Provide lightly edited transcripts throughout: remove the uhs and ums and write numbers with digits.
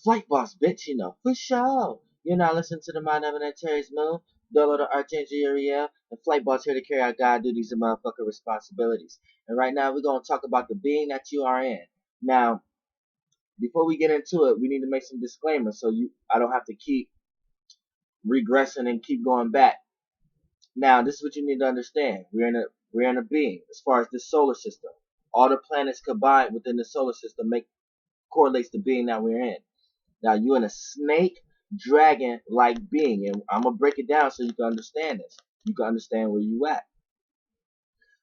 Flight boss, bitch, you know, for sure. You're not listening to the Mind of an Terry's Moon, Dolo the Archangel Uriel, and Flight boss here to carry out God duties and motherfucker responsibilities. And right now we're going to talk about the being that you are in. Now, before we get into it, we need to make some disclaimers so I don't have to keep regressing and keep going back. Now, this is what you need to understand. We're in a being as far as this solar system. All the planets combined within the solar system correlates the being that we're in. Now, you're in a snake dragon like being, and I'm gonna break it down so you can understand this. You can understand where you at.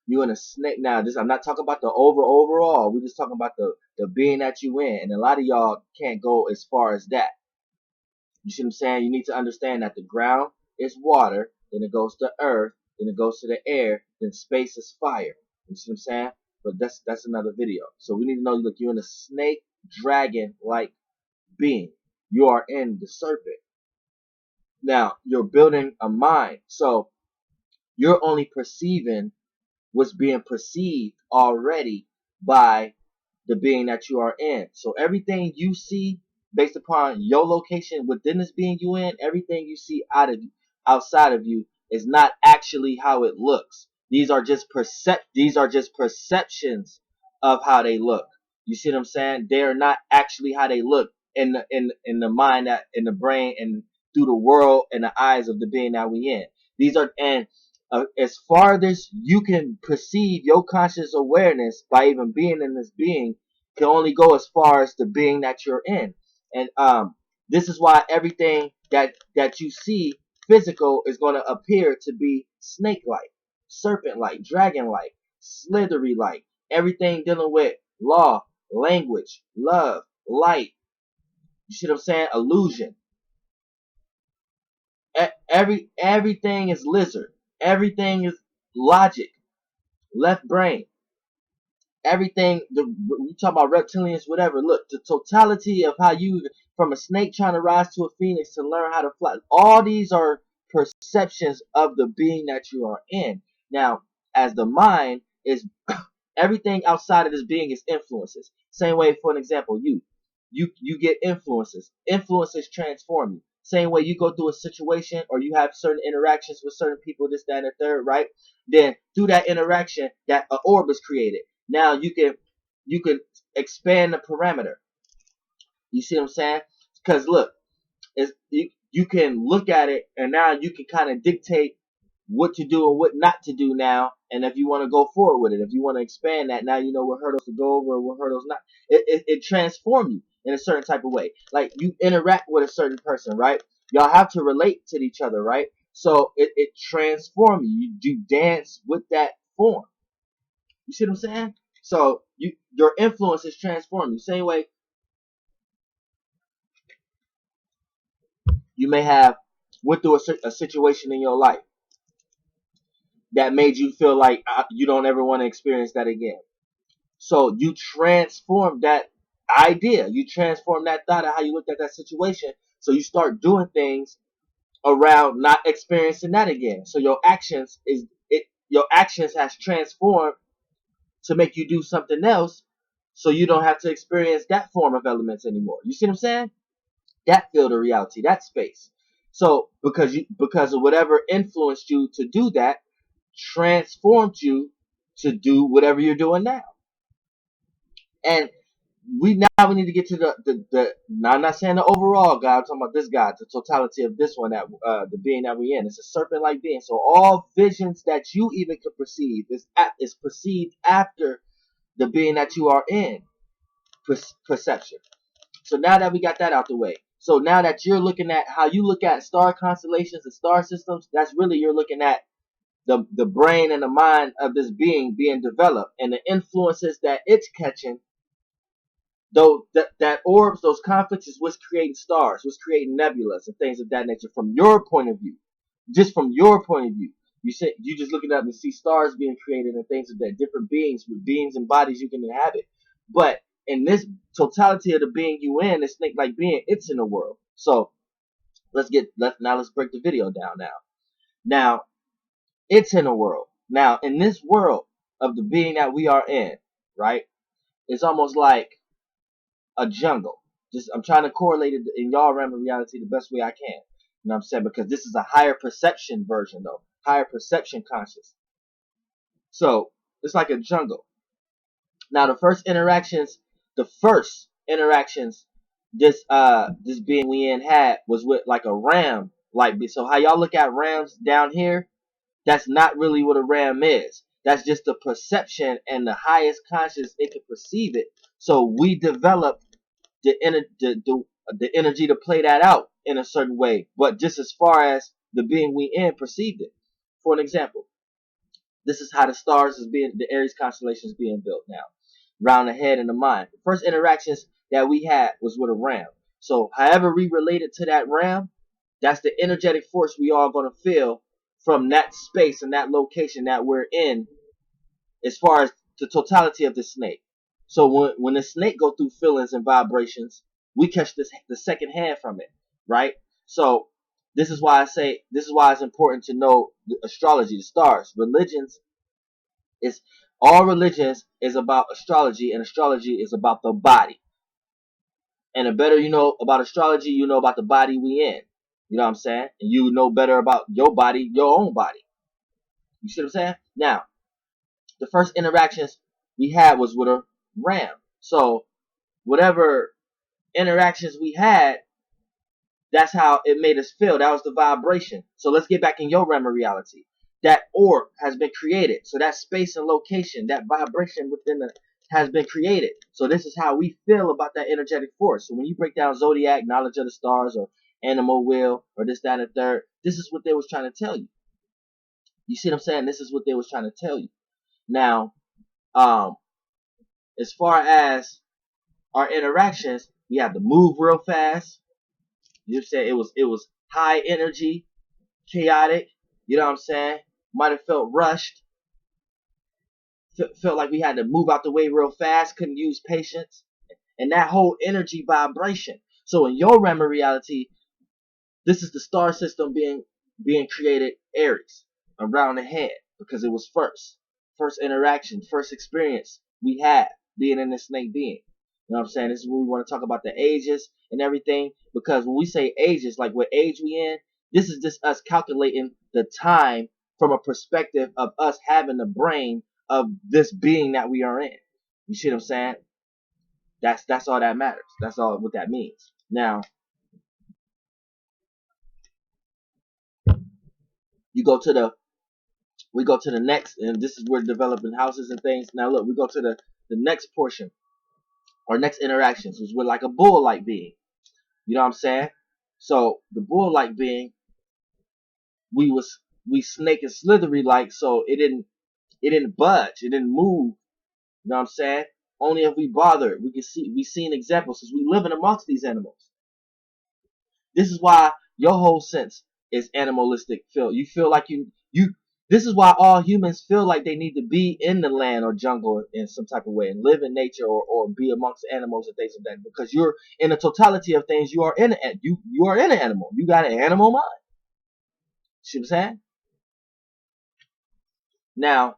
You're in a snake. Now, I'm not talking about the overall. We're just talking about the being that you in, and a lot of y'all can't go as far as that. You see what I'm saying? You need to understand that the ground is water, then it goes to earth, then it goes to the air, then space is fire. You see what I'm saying? But that's another video. So we need to know, look, you're in a snake dragon like being. You are in the serpent. Now, you're building a mind. So you're only perceiving what's being perceived already by the being that you are in. So everything you see based upon your location within this being you in, everything you see outside of you is not actually how it looks. These are just perceptions of how they look. You see what I'm saying? They are not actually how they look in the mind, that in the brain, and through the world and the eyes of the being that we in. These are, and as far as you can perceive, your conscious awareness by even being in this being can only go as far as the being that you're in. And this is why everything that you see physical is going to appear to be snake-like, serpent-like, dragon-like, slithery-like. Everything dealing with law, language, love, light. You see what I'm saying? Illusion. Everything is lizard. Everything is logic, left brain. Everything, we talk about reptilians, whatever. Look, the totality of how you, from a snake trying to rise to a phoenix to learn how to fly, all these are perceptions of the being that you are in. Now, as the mind is, everything outside of this being is influences. Same way, for an example, you get influences. Influences transform you. Same way you go through a situation or you have certain interactions with certain people, this, that, and the third, right? Then through that interaction, that an orb is created. Now you can expand the parameter. You see what I'm saying? Because look, you can look at it, and now you can kind of dictate what to do and what not to do now. And if you want to go forward with it, if you want to expand that, now you know what hurdles to go over, what hurdles not. It transforms you in a certain type of way. Like you interact with a certain person, right? Y'all have to relate to each other, right? So it transforms you. You dance with that form. You see what I'm saying? So your influence is transforming you. Same way you may have went through a situation in your life that made you feel like you don't ever want to experience that again. So you transform that idea. You transform that thought of how you looked at that situation. So you start doing things around not experiencing that again. So your actions has transformed to make you do something else, so you don't have to experience that form of elements anymore. You see what I'm saying? That field of reality, that space. So because of whatever influenced you to do that, transformed you to do whatever you're doing now. And we need to get to the now, I'm not saying the overall God, I'm talking about this God, the totality of this one, that the being that we in. It's a serpent like being. So all visions that you even could perceive is perceived after the being that you are in, perception. So now that we got that out the way, so now that you're looking at how you look at star constellations and star systems, that's really, you're looking at the brain and the mind of this being developed, and the influences that it's catching. Though that orbs, those conflicts is what's creating stars, what's creating nebulas and things of that nature from your point of view. Just from your point of view. You just looking up and see stars being created and things of that, different beings with beings and bodies you can inhabit. But in this totality of the being you in, this snake like being, it's in the world. So let's break the video down now. Now, it's in the world. Now, in this world of the being that we are in, right? It's almost like a jungle. Just I'm trying to correlate it in y'all realm of reality the best way I can. You know what I'm saying? Because this is a higher perception version though. Higher perception conscious. So it's like a jungle. Now the first interactions this being we in had was with like a ram. Like, so how y'all look at rams down here, that's not really what a ram is. That's just the perception and the highest conscious it can perceive it. So we develop the energy to play that out in a certain way. But just as far as the being we in perceived it. For an example, this is how the stars is being, the Aries constellation is being built now. Round the head and the mind. The first interactions that we had was with a ram. So however we related to that ram, that's the energetic force we all gonna feel from that space and that location that we're in, as far as the totality of the snake. So when the snake go through feelings and vibrations, we catch the second hand from it, right? So this is why it's important to know the astrology, the stars. Is All religions is about astrology, and astrology is about the body. And the better you know about astrology, you know about the body we in. You know what I'm saying? And you know better about your body, your own body. You see what I'm saying? Now, the first interactions we had was with a ram. So whatever interactions we had, that's how it made us feel. That was the vibration. So let's get back in your realm of reality. That orb has been created. So that space and location, that vibration within the has been created. So this is how we feel about that energetic force. So when you break down Zodiac, knowledge of the stars, or animal will, or this, that, and the third, this is what they was trying to tell you. You see what I'm saying? This is what they was trying to tell you. Now, as far as our interactions, we have to move real fast. You said it was high energy, chaotic. You know what I'm saying? Might have felt rushed. Felt like we had to move out the way real fast. Couldn't use patience, and that whole energy vibration. So in your realm of reality, this is the star system being created Aries around the head, because it was first interaction, first experience we had being in the snake being. You know what I'm saying? This is where we want to talk about the ages and everything, because when we say ages, like what age we in, this is just us calculating the time from a perspective of us having the brain of this being that we are in. You see what I'm saying? That's all that matters. That's all what that means. Now, we go to the next, and this is where developing houses and things. Now look, we go to the next portion, or next interactions, was with like a bull-like being. You know what I'm saying? So the bull-like being, we snake and slithery like, so it didn't budge, it didn't move. You know what I'm saying? Only if we bothered, we seen examples, since we living amongst these animals. This is why your whole sense is animalistic. You feel like you. This is why all humans feel like they need to be in the land or jungle in some type of way and live in nature, or be amongst animals and things like that. Because you're in the totality of things. You are in you are in an animal. You got an animal mind. See what I'm saying? Now,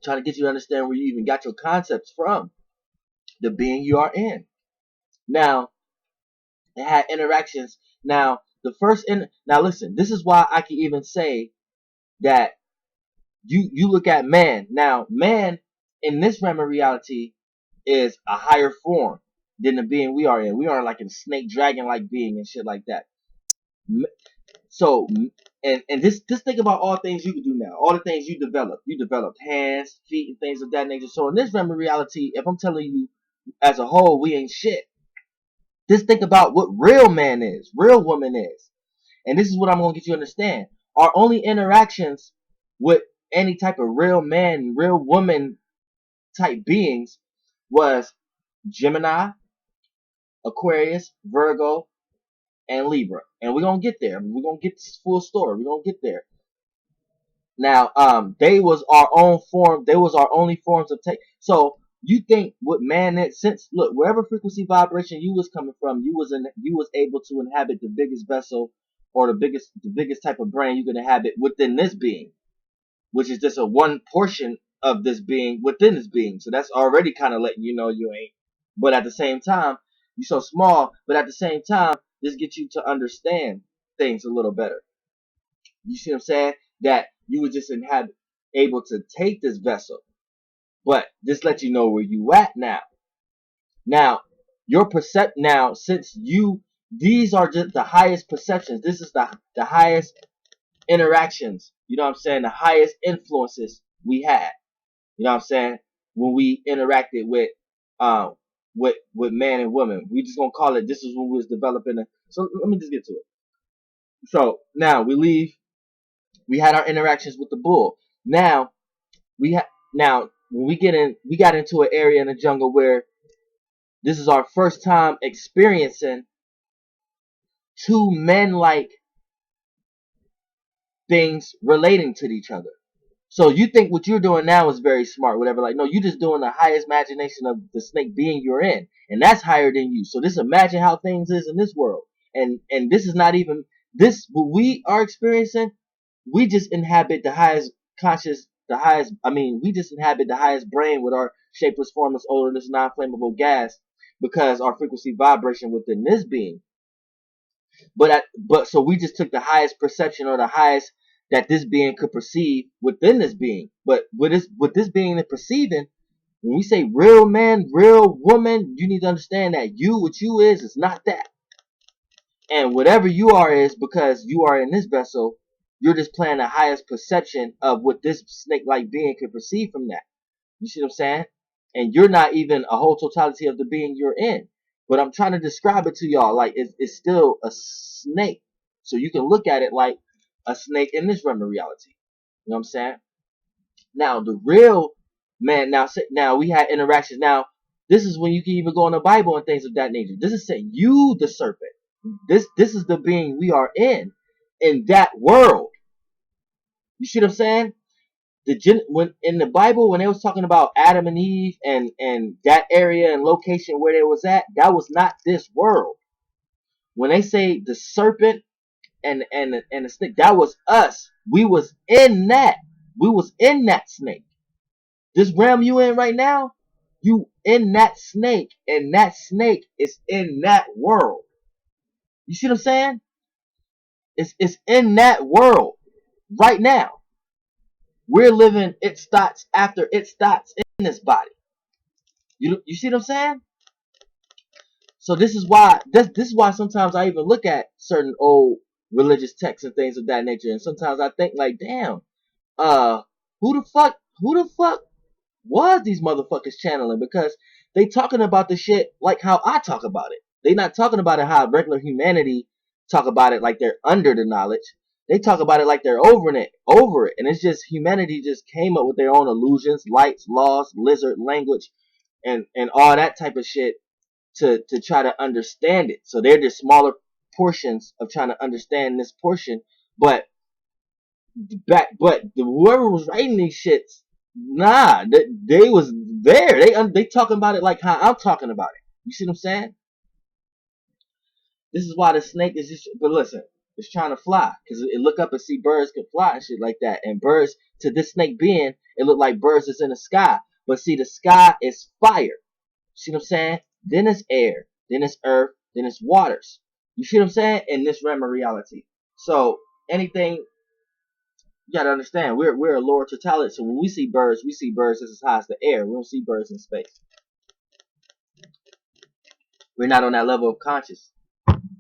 trying to get you to understand where you even got your concepts from, the being you are in. Now, it had interactions. Now, now listen, this is why I can even say that you look at man. Now, man in this realm of reality is a higher form than the being we are in. We are like a snake dragon like being and shit like that. So, and just think about all things you can do now, all the things you developed. You developed hands, feet, and things of that nature. So in this realm of reality, if I'm telling you as a whole, we ain't shit. Just think about what real man is, real woman is. And this is what I'm going to get you to understand. Our only interactions with any type of real man, real woman type beings was Gemini, Aquarius, Virgo, and Libra. And we're going to get there. We're going to get this full story. We're going to get there. Now, they was our own form. They was our only forms of take. So you think what man is, since look, wherever frequency vibration you was coming from, you was able to inhabit the biggest vessel, or the biggest type of brain you can inhabit within this being, which is just a one portion of this being within this being. So that's already kind of letting you know you ain't But at the same time, you're so small, but at the same time, this gets you to understand things a little better. You see what I'm saying? That you would just have able to take this vessel, but this lets you know where you at now. Now, your now, since these are just the highest perceptions. This is the highest interactions. You know what I'm saying? The highest influences we had. You know what I'm saying? When we interacted with man and woman, we just gonna call it. This is when we was developing it. So let me just get to it. So now we leave. We had our interactions with the bull. Now now when we got into an area in the jungle where this is our first time experiencing two men-like things relating to each other. So you think what you're doing now is very smart, whatever. Like, no, you're just doing the highest imagination of the snake being you're in, and that's higher than you. So just imagine how things is in this world, and this is not even this what we are experiencing. We just inhabit the highest conscious, the highest. I mean, we just inhabit the highest brain with our shapeless, formless, odorless, non-flammable gas because our frequency vibration within this being. But so we just took the highest perception or the highest that this being could perceive within this being. But with this being is perceiving, when we say real man, real woman, you need to understand that what you is not that. And whatever you are is because you are in this vessel, you're just playing the highest perception of what this snake-like being could perceive from that. You see what I'm saying? And you're not even a whole totality of the being you're in. But I'm trying to describe it to y'all like it's still a snake. So you can look at it like a snake in this realm of reality. You know what I'm saying? Now, the real man, now we had interactions. Now, this is when you can even go in the Bible and things of that nature. This is saying you, the serpent. This is the being we are in that world. You see what I'm saying? When in the Bible, when they was talking about Adam and Eve and that area and location where they was at, that was not this world. When they say the serpent and the snake, that was us. We was in that. We was in that snake. This realm you in right now, you in that snake, and that snake is in that world. You see what I'm saying? It's in that world right now. We're living its thoughts after its thoughts in this body. You see what I'm saying? So this is why sometimes I even look at certain old religious texts and things of that nature, and sometimes I think like, damn, who the fuck was these motherfuckers channeling? Because they talking about the shit like how I talk about it. They not talking about it how regular humanity talk about it like they're under the knowledge. They talk about it like they're over it, and it's just humanity just came up with their own illusions, lights, laws, lizard language, and all that type of shit to try to understand it. So they're just smaller portions of trying to understand this portion, but whoever was writing these shits, nah, they was there. They talking about it like how I'm talking about it. You see what I'm saying? This is why the snake is just. But listen, it's trying to fly because it look up and see birds can fly and shit like that. And birds to this snake being, it look like birds is in the sky. But see, the sky is fire. See what I'm saying? Then it's air. Then it's earth. Then it's waters. You see what I'm saying? In this realm of reality. So anything. You gotta understand, we're a lower totality. So when we see birds as high as the air. We don't see birds in space. We're not on that level of conscious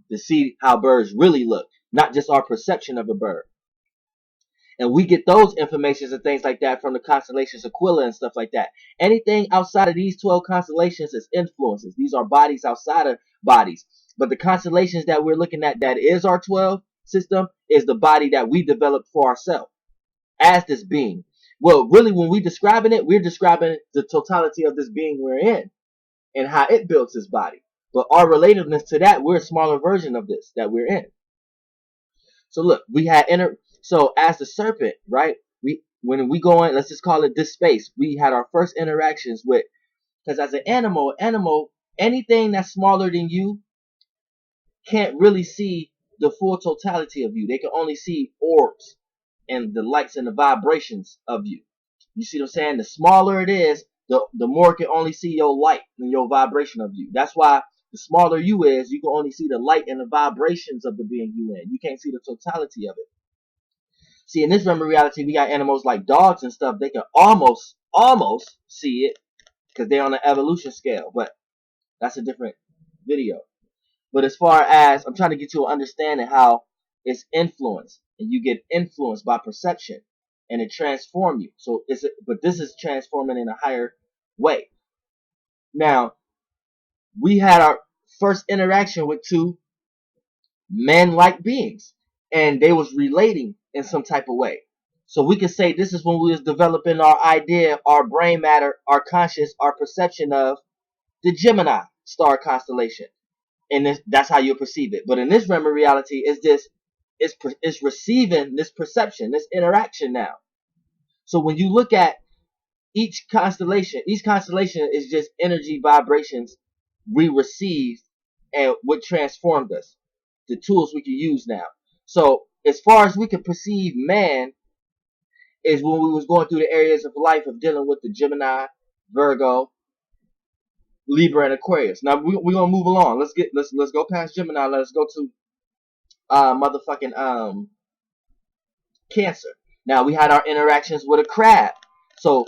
to see how birds really look, not just our perception of a bird. And we get those informations and things like that from the constellations Aquila and stuff like that. Anything outside of these 12 constellations is influences. These are bodies outside of bodies. But the constellations that we're looking at that is our 12 system is the body that we developed for ourselves as this being. Well, really, when we're describing it, we're describing the totality of this being we're in and how it builds this body. But our relatedness to that, we're a smaller version of this that we're in. So look, we had so as the serpent, right? When we go in, let's just call it this space. We had our first interactions with, because as an animal, anything that's smaller than you can't really see the full totality of you. They can only see orbs and the lights and the vibrations of you. You see what I'm saying? The smaller it is, the more can only see your light and your vibration of you. That's why the smaller you is, you can only see the light and the vibrations of the being you in. You can't see the totality of it. See, in this realm reality, we got animals like dogs and stuff. They can almost see it because they're on the evolution scale. But that's a different video. But as far as I'm trying to get you to understanding how it's influenced, and you get influenced by perception, and it transforms you. So but this is transforming in a higher way. Now, we had our first interaction with two men-like beings, and they was relating in some type of way. So we could say this is when we was developing our idea, our brain matter, our conscious, our perception of the Gemini star constellation. And that's how you perceive it. But in this realm of reality, it's receiving this perception, this interaction now. So when you look at each constellation is just energy vibrations we received and what transformed us. The tools we can use now. So as far as we can perceive man is when we was going through the areas of life of dealing with the Gemini, Virgo, Libra, and Aquarius. Now we're gonna move along. Let's go past Gemini. Let's go to motherfucking Cancer. Now we had our interactions with a crab. So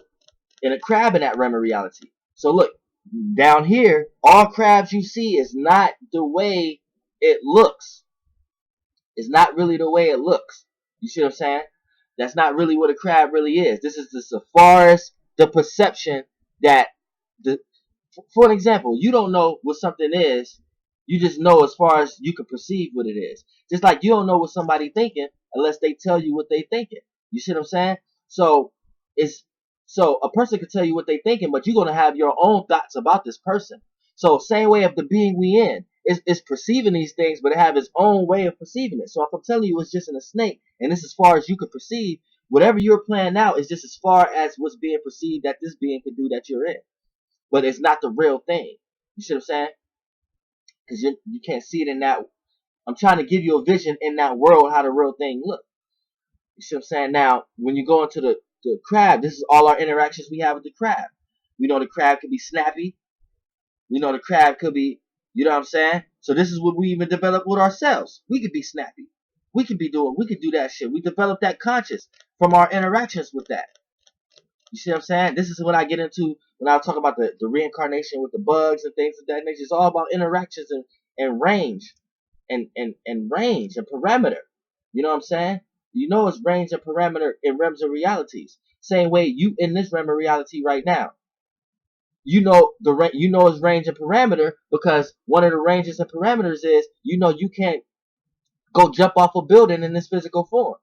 in a crab in that realm of reality. So look, down here, all crabs you see is not the way it looks. It's not really the way it looks. You see what I'm saying? That's not really what a crab really is. This is as far as the perception that for an example, you don't know what something is. You just know as far as you can perceive what it is. Just like you don't know what somebody thinking unless they tell you what they thinking. You see what I'm saying? So a person can tell you what they thinking, but you're gonna have your own thoughts about this person. So same way of the being we in is perceiving these things, but it have its own way of perceiving it. So if I'm telling you it's just in a snake, and this as far as you can perceive, whatever you're planning out is just as far as what's being perceived that this being can do that you're in. But it's not the real thing. You see what I'm saying? Because you can't see it in that. I'm trying to give you a vision in that world how the real thing look. You see what I'm saying? Now, when you go into the crab, this is all our interactions we have with the crab. We know the crab could be snappy. We know the crab could be, you know what I'm saying? So this is what we even develop with ourselves. We could be snappy. We could do that shit. We develop that conscious from our interactions with that. You see what I'm saying? This is what I get into when I talk about the reincarnation with the bugs and things of that nature. It's all about interactions and range and range and parameter. You know what I'm saying? You know it's range and parameter in realms of realities. Same way you in this realm of reality right now. You know it's range and parameter because one of the ranges and parameters is you can't go jump off a building in this physical form.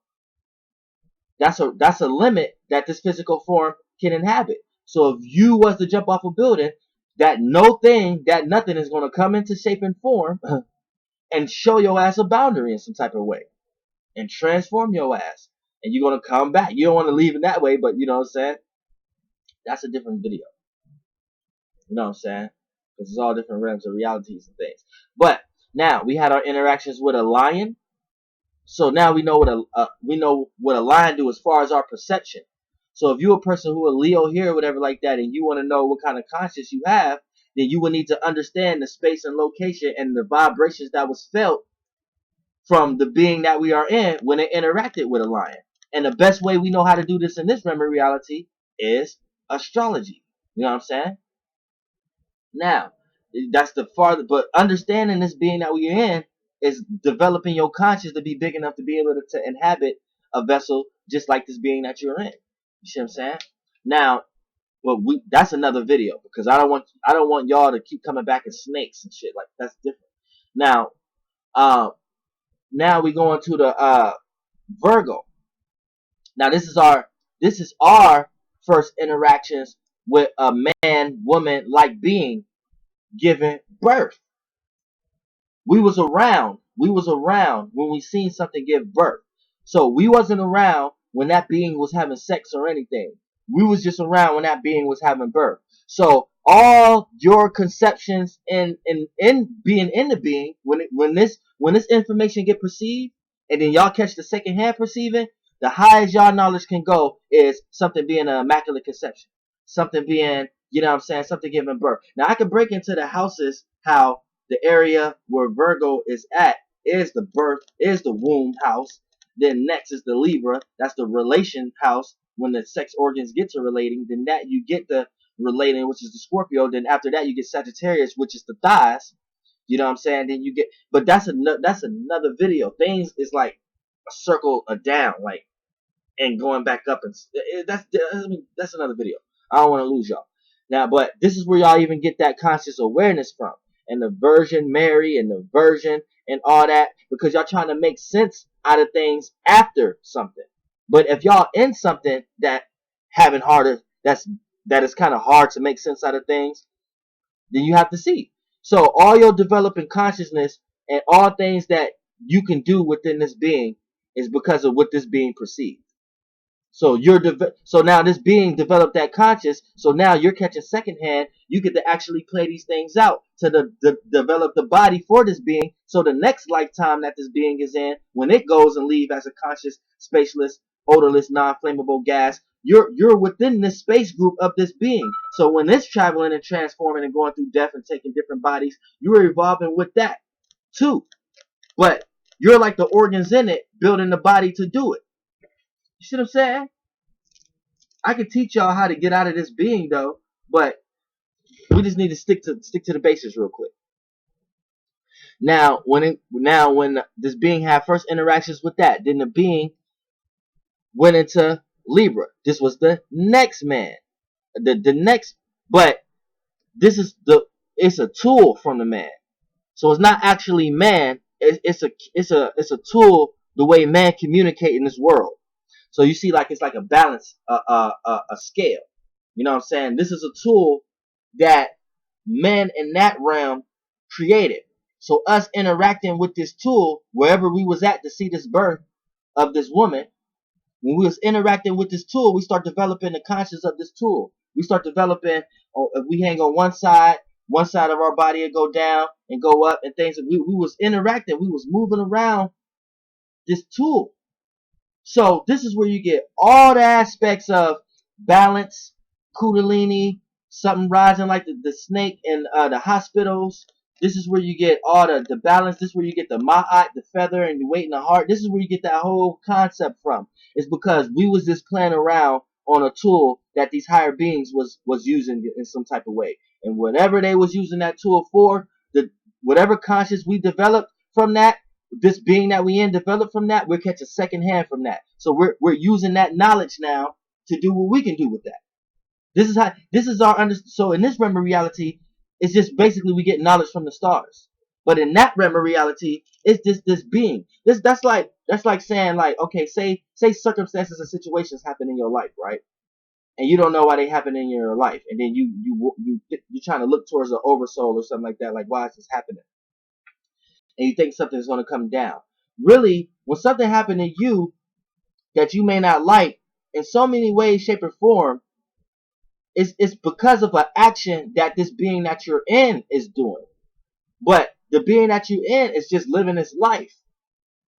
That's a limit that this physical form can inhabit. So if you was to jump off a building, that nothing is going to come into shape and form and show your ass a boundary in some type of way and transform your ass. And you're going to come back. You don't want to leave it that way, but you know what I'm saying? That's a different video. You know what I'm saying? Because it's all different realms of realities and things. But now we had our interactions with a lion. So now we know what a lion do as far as our perception. So if you're a person who a Leo here or whatever like that, and you want to know what kind of conscience you have, then you will need to understand the space and location and the vibrations that was felt from the being that we are in when it interacted with a lion. And the best way we know how to do this in this realm of reality is astrology. You know what I'm saying? Now, that's the farther, but understanding this being that we're in is developing your conscience to be big enough to be able to inhabit a vessel just like this being that you're in. You see what I'm saying? Now, that's another video because I don't want y'all to keep coming back as snakes and shit. Like that's different. Now we go into the Virgo. Now this is our first interactions with a man, woman like being giving birth. We was around when we seen something give birth. So we wasn't around when that being was having sex or anything. We was just around when that being was having birth. So all your conceptions in being in the being, when this information get perceived, and then y'all catch the second hand perceiving, the highest y'all knowledge can go is something being an immaculate conception, something being You know what I'm saying? Something giving birth. Now I can break into the houses how the area where Virgo is at is the birth, is the womb house. Then next is the Libra. That's the relation house. When the sex organs get to relating, then that you get the relating, which is the Scorpio. Then after that you get Sagittarius, which is the thighs. You know what I'm saying? Then you get, but that's another video. Things is like a circle, a down, like, and going back up, and that's another video. I don't want to lose y'all now, but this is where y'all even get that conscious awareness from, and the Virgin Mary and the Virgin and all that, because y'all trying to make sense out of things after something. But if y'all in something that having harder, that is kind of hard to make sense out of things, then you have to see. So all your developing consciousness and all things that you can do within this being is because of what this being perceives. So so now this being developed that conscious. So now you're catching secondhand. You get to actually play these things out to develop the body for this being. So the next lifetime that this being is in, when it goes and leave as a conscious, spaceless, odorless, non-flammable gas, you're within this space group of this being. So when it's traveling and transforming and going through death and taking different bodies, you're evolving with that too. But you're like the organs in it, building the body to do it. You see what I'm saying? I can teach y'all how to get out of this being though, but we just need to stick to the basics real quick. Now, when this being had first interactions with that, then the being went into Libra. This was the next man, the next, but this is it's a tool from the man, so it's not actually man. It's a tool the way man communicate in this world. So you see, like, it's like a balance, a scale. You know what I'm saying? This is a tool that men in that realm created. So us interacting with this tool, wherever we was at to see this birth of this woman, when we was interacting with this tool, we start developing the conscience of this tool. We start developing, if we hang on one side of our body will go down and go up and things. We was interacting, we was moving around this tool. So this is where you get all the aspects of balance, kundalini, something rising like the snake in the hospitals. This is where you get all the balance. This is where you get the ma'at, the feather, and the weight in the heart. This is where you get that whole concept from. It's because we was just playing around on a tool that these higher beings was using in some type of way. And whatever they was using that tool for, whatever conscious we developed from that, this being that we in developed from that, we're catching second hand from that. So we're using that knowledge now to do what we can do with that. This is our so in this realm of reality, it's just basically we get knowledge from the stars. But in that realm of reality, it's just this being. That's like saying, like, okay, say circumstances and situations happen in your life, right? And you don't know why they happen in your life, and then you're trying to look towards the oversoul or something like that, like, why is this happening? And you think something's going to come down. Really, when something happened to you that you may not like, in so many ways, shape, or form, it's because of an action that this being that you're in is doing. But the being that you're in is just living its life.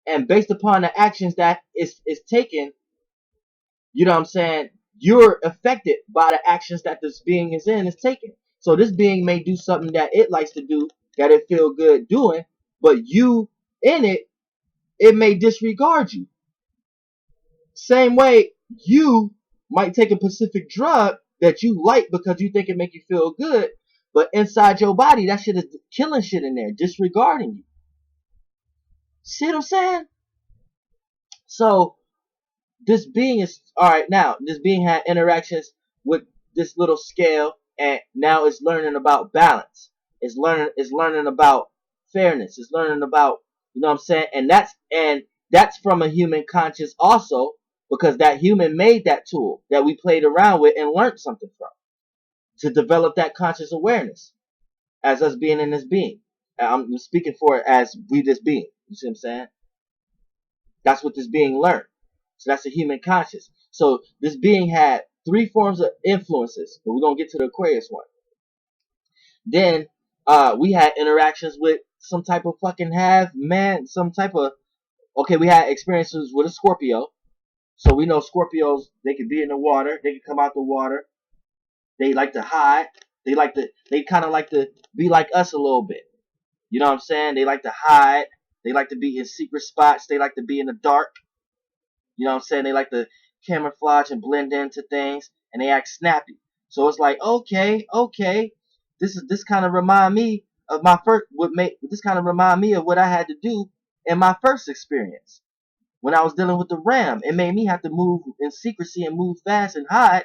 And based upon the actions that is taken, you know what I'm saying, you're affected by the actions that this being is taking. So this being may do something that it likes to do, that it feel good doing, but you in it may disregard you. Same way, you might take a specific drug that you like because you think it make you feel good, but inside your body, that shit is killing shit in there, disregarding you. See what I'm saying? So this being is, alright, now this being had interactions with this little scale, and now it's learning about balance. It's learning about fairness. It's learning about, you know what I'm saying? And that's from a human conscious also, because that human made that tool that we played around with and learned something from to develop that conscious awareness as us being in this being. I'm speaking for it as we this being. You see what I'm saying? That's what this being learned. So that's a human conscious. So this being had 3 forms of influences, but we're going to get to the Aquarius one. Then we had interactions with some type of fucking we had experiences with a Scorpio. So we know Scorpios, they could be in the water, they could come out the water. They like to hide. They kind of like to be like us a little bit. You know what I'm saying? They like to hide. They like to be in secret spots. They like to be in the dark. You know what I'm saying? They like to camouflage and blend into things, and they act snappy. So it's like, okay, this kind of remind me of my first. This kind of remind me of what I had to do in my first experience when I was dealing with the ram. It made me have to move in secrecy and move fast and hide.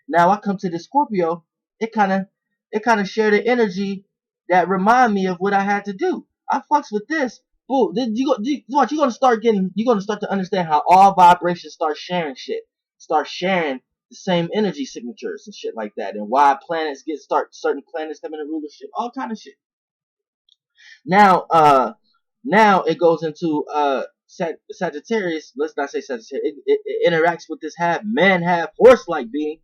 Now I come to the Scorpio, it kind of share the energy that remind me of what I had to do. I fucks with this. Boo, what you're gonna start to understand how all vibrations start sharing shit. Start sharing the same energy signatures and shit like that. And why planets certain planets come into rulership, all kind of shit. Now now it goes into Sagittarius, let's not say Sagittarius, it interacts with this half man, half horse like being.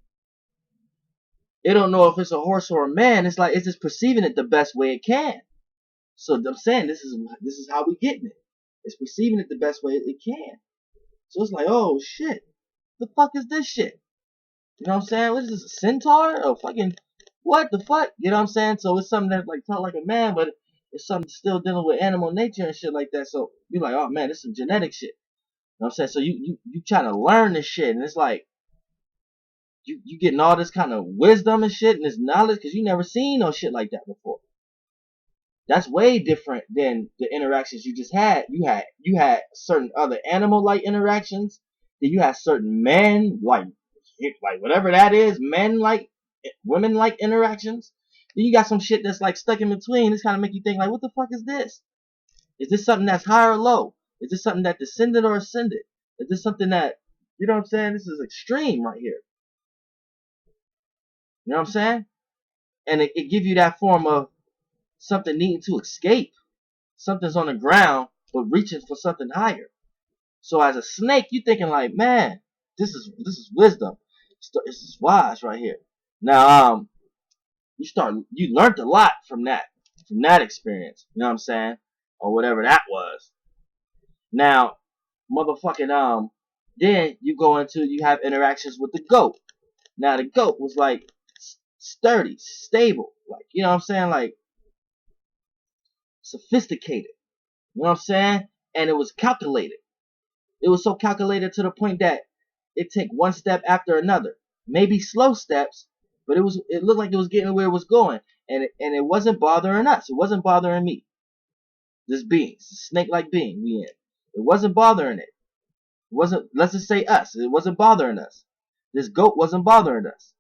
It don't know if it's a horse or a man. It's like it's just perceiving it the best way it can. So I'm saying this is how we getting it. It's perceiving it the best way it can. So it's like, oh shit, the fuck is this shit? You know what I'm saying? What is this, a centaur? Oh fucking what the fuck? You know what I'm saying? So it's something that's like talk like a man, but it's something still dealing with animal nature and shit like that. So you're like, oh man, this is some genetic shit. You know what I'm saying? So you trying to learn this shit, and it's like you getting all this kind of wisdom and shit and this knowledge because you never seen no shit like that before. That's way different than the interactions you just had. You had certain other animal like interactions. Then you had certain men like whatever that is, men like women like interactions. Then you got some shit that's like stuck in between. This kind of make you think like, what the fuck is this? Is this something that's high or low? Is this something that descended or ascended? Is this something that, you know what I'm saying? This is extreme right here. You know what I'm saying? And it gives you that form of something needing to escape. Something's on the ground, but reaching for something higher. So as a snake, you thinking like, man, this is wisdom. This is wise right here. Now, you learned a lot from that experience. You know what I'm saying, or whatever that was. Now, motherfucking then you have interactions with the goat. Now the goat was like sturdy, stable, like you know what I'm saying, like sophisticated. You know what I'm saying? And it was calculated. It was so calculated to the point that it take one step after another. Maybe slow steps, but it looked like it was getting where it was going. And it wasn't bothering us. It wasn't bothering me. This being, this snake-like being we in. It wasn't bothering it. It wasn't, let's just say us. It wasn't bothering us. This goat wasn't bothering us.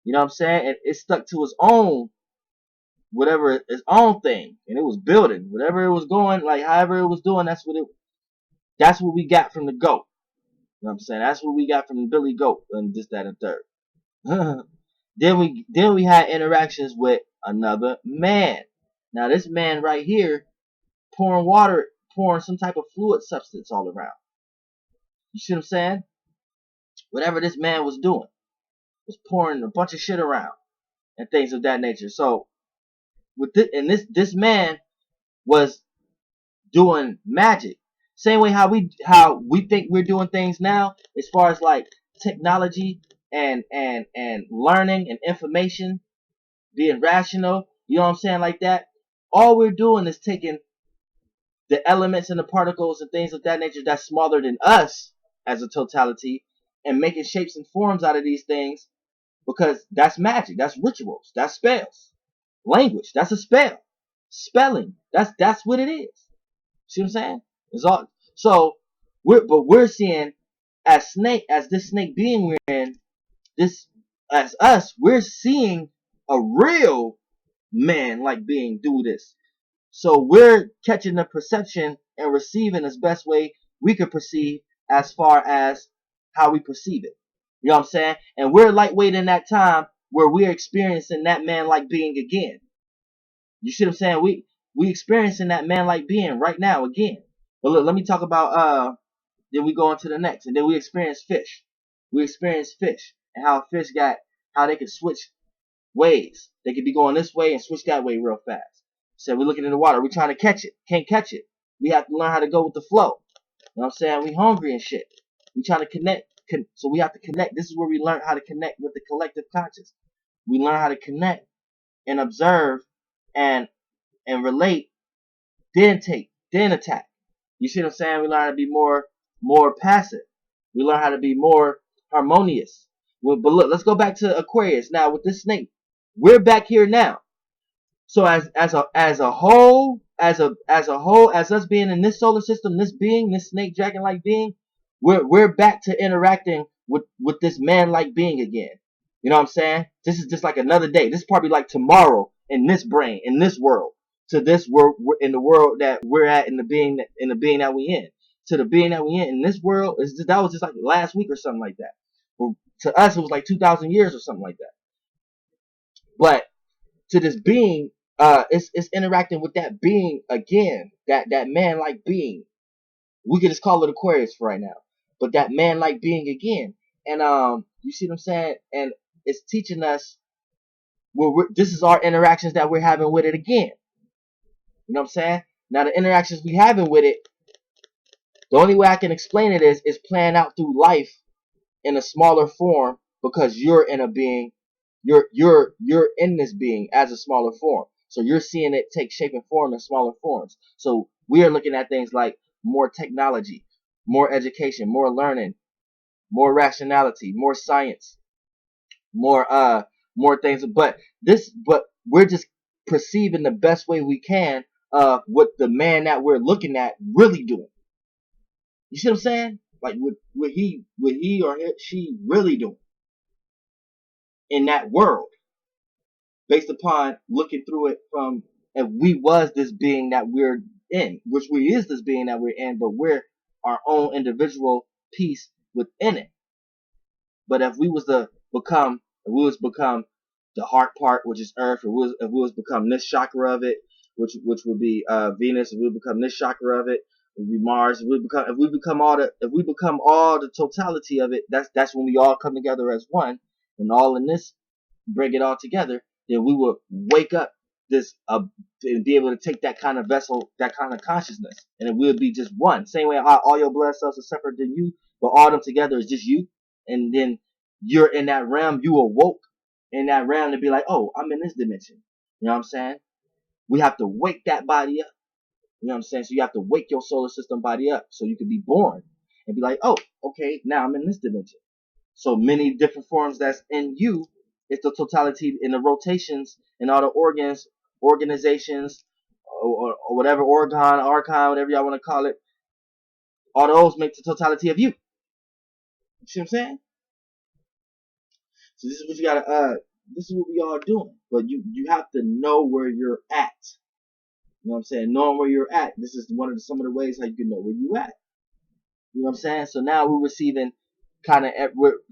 You know what I'm saying? And it stuck to its own whatever its own thing. And it was building. Whatever it was going, like however it was doing, that's what we got from the goat. You know what I'm saying? That's what we got from the Billy Goat and this, that, and third. then we had interactions with another man. Now this man right here pouring some type of fluid substance all around. You see what I'm saying? Whatever this man was doing was pouring a bunch of shit around and things of that nature. So with this man was doing magic. Same way how we think we're doing things now, as far as like technology and learning and information, being rational. You know what I'm saying, like that. All we're doing is taking the elements and the particles and things of that nature that's smaller than us as a totality, and making shapes and forms out of these things, because that's magic, that's rituals, that's spells. Language, that's a spell. Spelling, that's what it is. See what I'm saying? It's all, so we're seeing as this snake being we're in, this as us, we're seeing a real man like being do this. So we're catching the perception and receiving as best way we could perceive as far as how we perceive it. You know what I'm saying? And we're lightweight in that time where we're experiencing that man like being again. You see what I'm saying? We experiencing that man like being right now again. But look, let me talk about then we go on to the next, and then we experience fish. We experience fish and how they can switch ways. They could be going this way and switch that way real fast. So we're looking in the water, we're trying to catch it. Can't catch it. We have to learn how to go with the flow. You know what I'm saying? We hungry and shit. We trying to connect. So we have to connect. This is where we learn how to connect with the collective conscious. We learn how to connect and observe and relate, then attack. You see what I'm saying? We learn how to be more passive. We learn how to be more harmonious. Well, but look, let's go back to Aquarius now with this snake. We're back here now. So as a whole, as us being in this solar system, this snake dragon like being, we're back to interacting with this man like being again. You know what I'm saying? This is just like another day. This is probably like tomorrow in this brain, in this world, to this world, in the world that we're at, in the being that we in, to the being that we in this world. That was just like last week or something like that. Or to us, it was like 2,000 years or something like that. But to this being, it's interacting with that being again, that man like being. We could just call it Aquarius for right now, but that man like being again. And you see what I'm saying? And it's teaching us, this is our interactions that we're having with it again. You know what I'm saying? Now the interactions we having with it, the only way I can explain it is playing out through life in a smaller form, because you're in a being, you're in this being as a smaller form. So you're seeing it take shape and form in smaller forms. So we are looking at things like more technology, more education, more learning, more rationality, more science, more things. But we're just perceiving the best way we can what the man that we're looking at really doing. You see what I'm saying? Like what he or she really doing in that world, based upon looking through it from, if we was this being that we're in, which we is this being that we're in, but we're our own individual piece within it. But if we was become the heart part, which is Earth, if we was become this chakra of it, which would be Venus, if we become this chakra of it, it would be Mars. If we become all the totality of it, that's when we all come together as one, and all in this, bring it all together, then we will wake up this and be able to take that kind of vessel, that kind of consciousness, and it will be just one. Same way all your blood cells are separate than you, but all of them together is just you. And then you're in that realm, you awoke in that realm to be like, oh, I'm in this dimension. You know what I'm saying? We have to wake that body up. You know what I'm saying? So you have to wake your solar system body up so you can be born and be like, oh, okay, now I'm in this dimension. So many different forms that's in you. It's the totality in the rotations and all the organs, organizations, or whatever archon, whatever y'all want to call it. All those make the totality of you. You see what I'm saying? So this is what you gotta. This is what we all doing. But you have to know where you're at. You know what I'm saying? Knowing where you're at. This is some of the ways how you can know where you at. You know what I'm saying? So now we're receiving kind of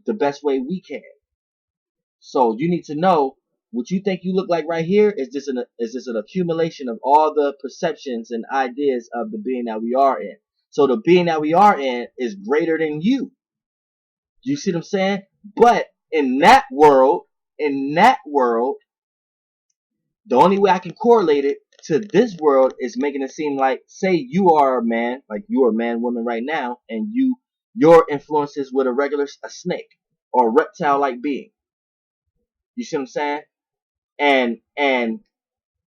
the best way we can. So you need to know what you think you look like right here is just an accumulation of all the perceptions and ideas of the being that we are in. So the being that we are in is greater than you. You see what I'm saying? But in that world, the only way I can correlate it to this world is making it seem like, say you are a man, like you are a man, woman right now, and your influence is with a snake or a reptile like being. You see what I'm saying? And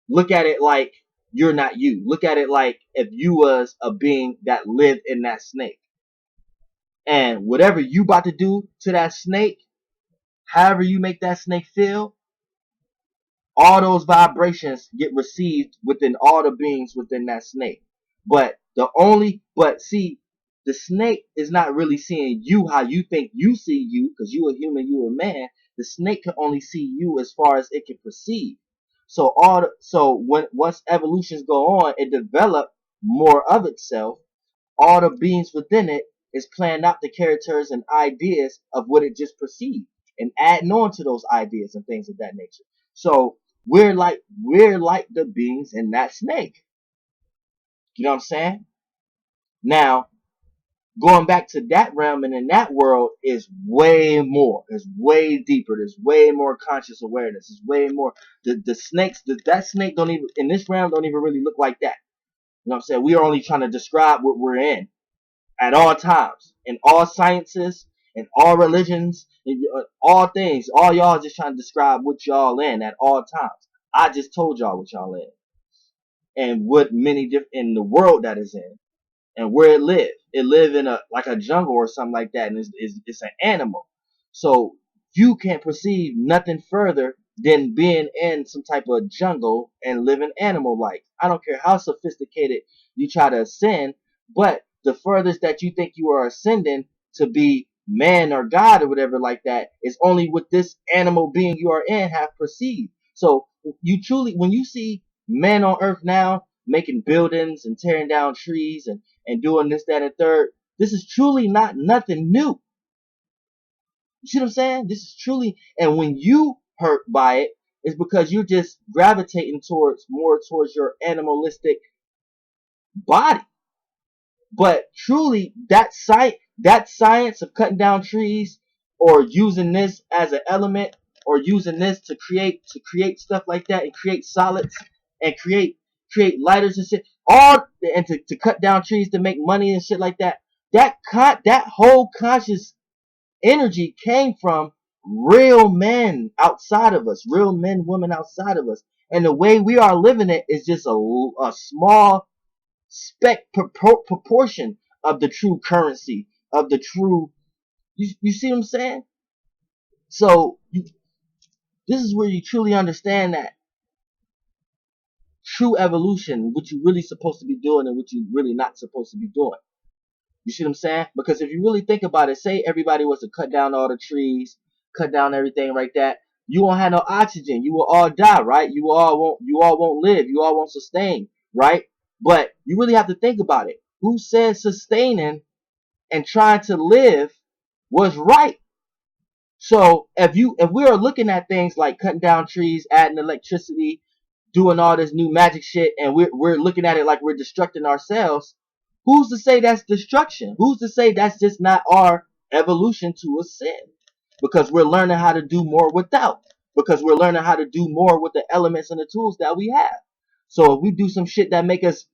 look at it like you're not you. Look at it like if you was a being that lived in that snake. And whatever you about to do to that snake, however you make that snake feel, all those vibrations get received within all the beings within that snake. But see, the snake is not really seeing you how you think you see you, because you a human, you a man. The snake can only see you as far as it can perceive. So once evolutions go on, it develop more of itself. All the beings within it is planning out the characters and ideas of what it just perceived, and adding on to those ideas and things of that nature. So we're like the beings in that snake. You know what I'm saying? Now, going back to that realm and in that world is way more. It's way deeper. There's way more conscious awareness. It's way more. The snakes, that snake don't even, in this realm, don't even really look like that. You know what I'm saying? We are only trying to describe what we're in at all times, in all sciences, and all religions, and all things, all y'all just trying to describe what y'all in at all times. I just told y'all what y'all in, and what many in the world that is in, and where it live. It live in a like a jungle or something like that, and it's an animal. So you can't perceive nothing further than being in some type of jungle and living animal like. I don't care how sophisticated you try to ascend, but the furthest that you think you are ascending to be man or God or whatever like that is only what this animal being you are in have perceived. So you truly, when you see man on earth now making buildings and tearing down trees and doing this, that, and third, this is truly not nothing new. You see what I'm saying? This is truly, and when you hurt by it, it's because you're just gravitating towards more towards your animalistic body. But truly, that science of cutting down trees or using this as an element or using this to create stuff like that and create solids and create lighters and shit, all and to cut down trees to make money and shit like that. That whole conscious energy came from real men outside of us, real men, women outside of us. And the way we are living it is just a small proportion of the true currency, of the true, you see what I'm saying? So this is where you truly understand that true evolution, what you really supposed to be doing and what you really not supposed to be doing. You see what I'm saying? Because if you really think about it, say everybody was to cut down all the trees, cut down everything like that, you won't have no oxygen. You will all die, right? You all won't live. You all won't sustain, right? But you really have to think about it. Who said sustaining and trying to live was right? So if we are looking at things like cutting down trees, adding electricity, doing all this new magic shit, and we're looking at it like we're destructing ourselves, who's to say that's destruction? Who's to say that's just not our evolution to ascend? Because we're learning how to do more without. Because we're learning how to do more with the elements and the tools that we have. So if we do some shit that make us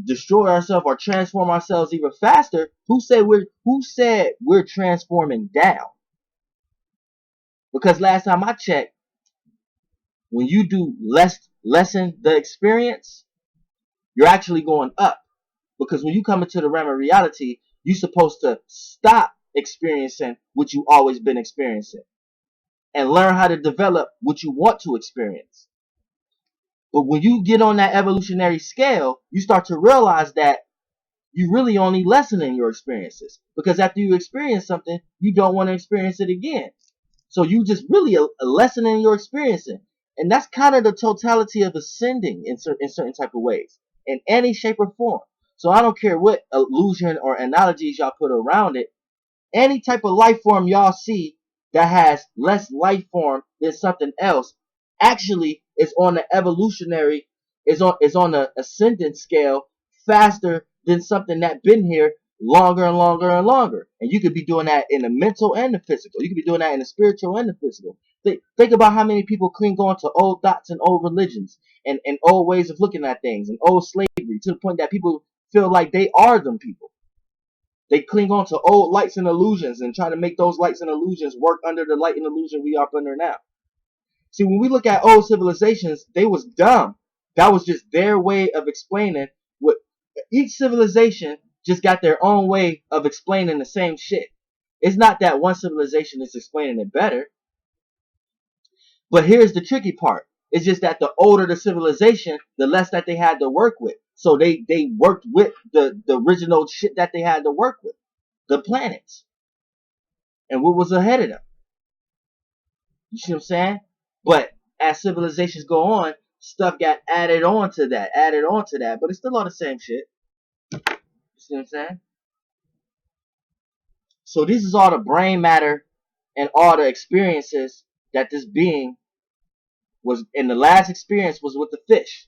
destroy ourselves or transform ourselves even faster, who said we're transforming down? Because last time I checked, when you do lessen the experience, you're actually going up. Because when you come into the realm of reality, you're supposed to stop experiencing what you've always been experiencing and learn how to develop what you want to experience. But when you get on that evolutionary scale, you start to realize that you really only lessening your experiences. Because after you experience something, you don't want to experience it again. So you just really a lessening your experiencing. And that's kind of the totality of ascending in certain type of ways, in any shape or form. So I don't care what illusion or analogies y'all put around it. Any type of life form y'all see that has less life form than something else actually is on the evolutionary, is on the ascendant scale faster than something that been here longer and longer and longer. And you could be doing that in the mental and the physical. You could be doing that in the spiritual and the physical. Think about how many people cling on to old thoughts and old religions and old ways of looking at things and old slavery to the point that people feel like they are them people. They cling on to old lights and illusions and try to make those lights and illusions work under the light and illusion we are under now. See, when we look at old civilizations, they was dumb. That was just their way of explaining what each civilization just got their own way of explaining the same shit. It's not that one civilization is explaining it better. But here's the tricky part. It's just that the older the civilization, the less that they had to work with. So they worked with the original shit that they had to work with. The planets. And what was ahead of them. You see what I'm saying? But as civilizations go on, stuff got added on to that. But it's still all the same shit. You see what I'm saying? So this is all the brain matter and all the experiences that this being was in. The last experience was with the fish.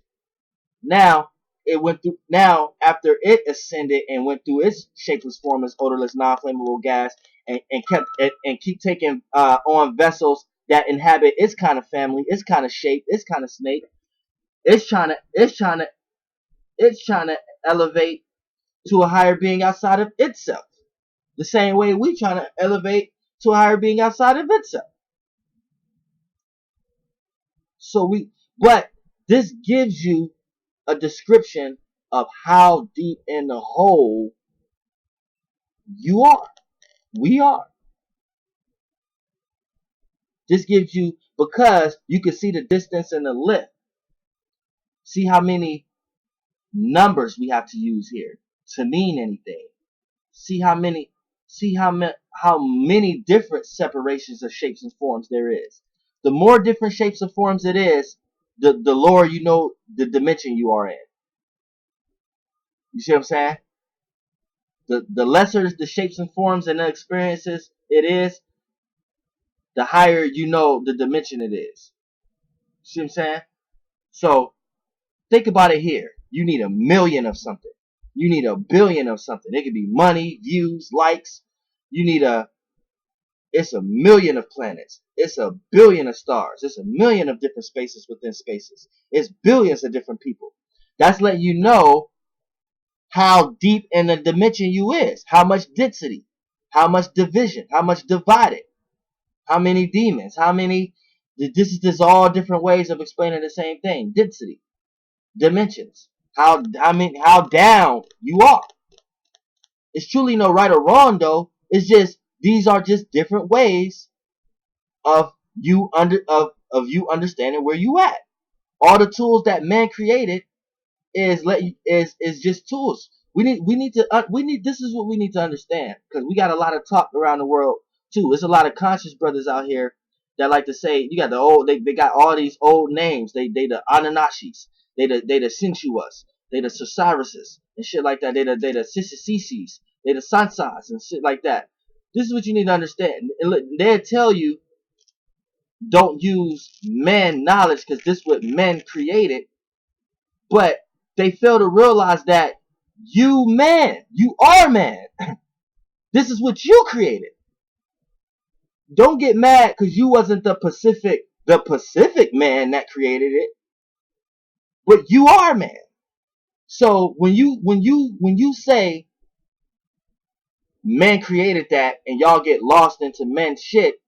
Now it went through. Now after it ascended and went through its shapeless, formless, odorless, non-flammable gas, and keep taking on vessels that inhabit its kind of family, its kind of shape, its kind of snake. It's trying to elevate to a higher being outside of itself. The same way we trying to elevate to a higher being outside of itself. But this gives you a description of how deep in the hole you are. We are. This gives you, because you can see the distance and the lift. See how many numbers we have to use here to mean anything. See how many different separations of shapes and forms there is. The more different shapes and forms it is, the lower you know the dimension you are in. You see what I'm saying? The lesser the shapes and forms and the experiences it is, the higher you know the dimension it is. See what I'm saying? So think about it here. You need 1,000,000 of something. You need 1,000,000,000 of something. It could be money, views, likes. You need it's 1,000,000 of planets. It's 1,000,000,000 of stars. It's 1,000,000 of different spaces within spaces. It's billions of different people. That's letting you know how deep in the dimension you is. How much density. How much division. How much divided. How many demons. How many. This is just all different ways of explaining the same thing. Density. Dimensions. How down you are. It's truly no right or wrong though. It's just these are just different ways of you understanding where you at. All the tools that man created is just tools. This is what we need to understand, because we got a lot of talk around the world too. There's a lot of conscious brothers out here that like to say you got the old they got all these old names. They the Anunnakis, they the Sensuous, they the Sosirises and shit like that. They the Sisisis, they the Sansas and shit like that. This is what you need to understand. They'll tell you don't use man knowledge because this is what men created, but they fail to realize that you are man. This is what you created. Don't get mad because you wasn't the Pacific man that created it, but you are man. So when you say man created that and y'all get lost into men's shit,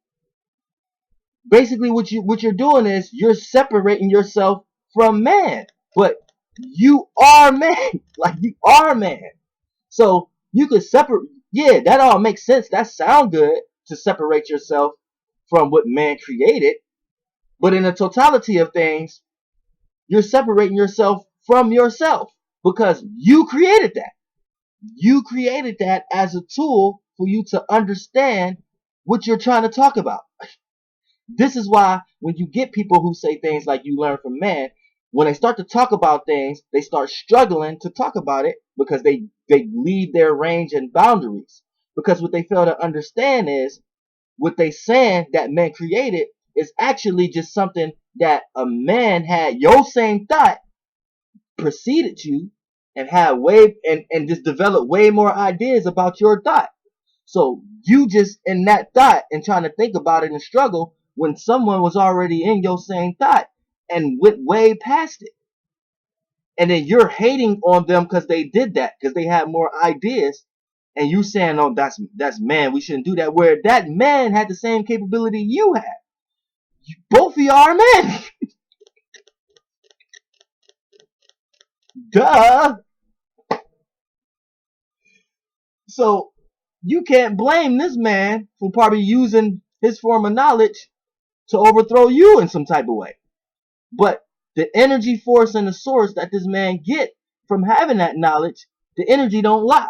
basically what you're doing is you're separating yourself from man, but you are man. Like, you are man. So you could separate. Yeah, that all makes sense. That sounds good to separate yourself from what man created, but in the totality of things, you're separating yourself from yourself because you created that. You created that as a tool for you to understand what you're trying to talk about. This is why when you get people who say things like you learn from man, when they start to talk about things, they start struggling to talk about it because they leave their range and boundaries. Because what they fail to understand is what they saying that man created is actually just something that a man had your same thought, preceded you, and had and just developed way more ideas about your thought. So you just in that thought and trying to think about it and struggle when someone was already in your same thought and went way past it. And then you're hating on them because they did that, because they had more ideas. And you saying, oh, that's man, we shouldn't do that. Where that man had the same capability you had. Both of y'all are men. Duh. So you can't blame this man for probably using his form of knowledge to overthrow you in some type of way. But the energy force and the source that this man get from having that knowledge, the energy don't lie.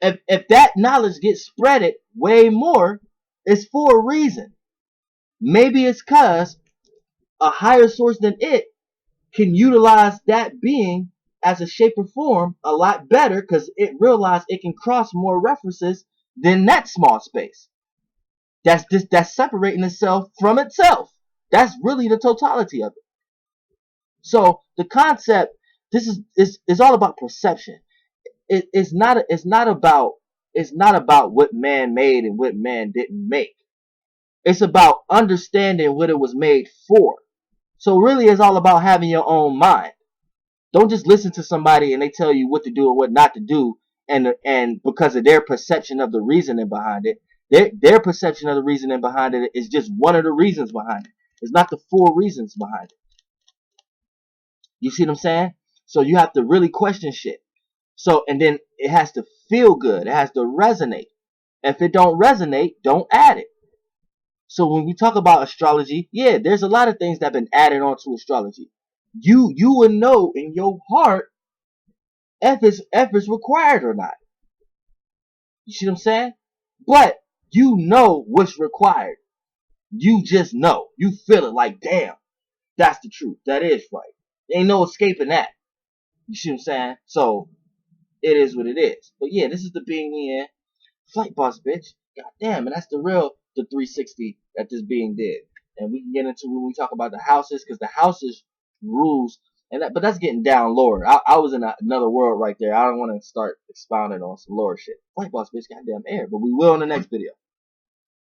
If that knowledge gets spreaded way more, it's for a reason. Maybe it's because a higher source than it can utilize that being as a shape or form a lot better because it realized it can cross more references than that small space. That's separating itself from itself. That's really the totality of it. So the concept, this is all about perception. It's not about what man made and what man didn't make. It's about understanding what it was made for. So really, it's all about having your own mind. Don't just listen to somebody and they tell you what to do and what not to do, and because of their perception of the reasoning behind it, their perception of the reasoning behind it is just one of the reasons behind it. It's not the full reasons behind it. You see what I'm saying? So you have to really question shit. So, and then it has to feel good. It has to resonate. If it don't resonate, don't add it. So when we talk about astrology, yeah, there's a lot of things that have been added onto astrology. You would know in your heart if it's required or not. You see what I'm saying? But you know what's required. You just know. You feel it like, damn, that's the truth. That is right. Ain't no escaping that. You see what I'm saying? So it is what it is. But yeah, this is the being we in. Flight boss, bitch. God damn, and that's the 360 that this being did. And we can get into when we talk about the houses, because the houses rules, but that's getting down lower. I was in another world right there. I don't want to start expounding on some lower shit. Flight boss, bitch, goddamn air. But we will in the next video.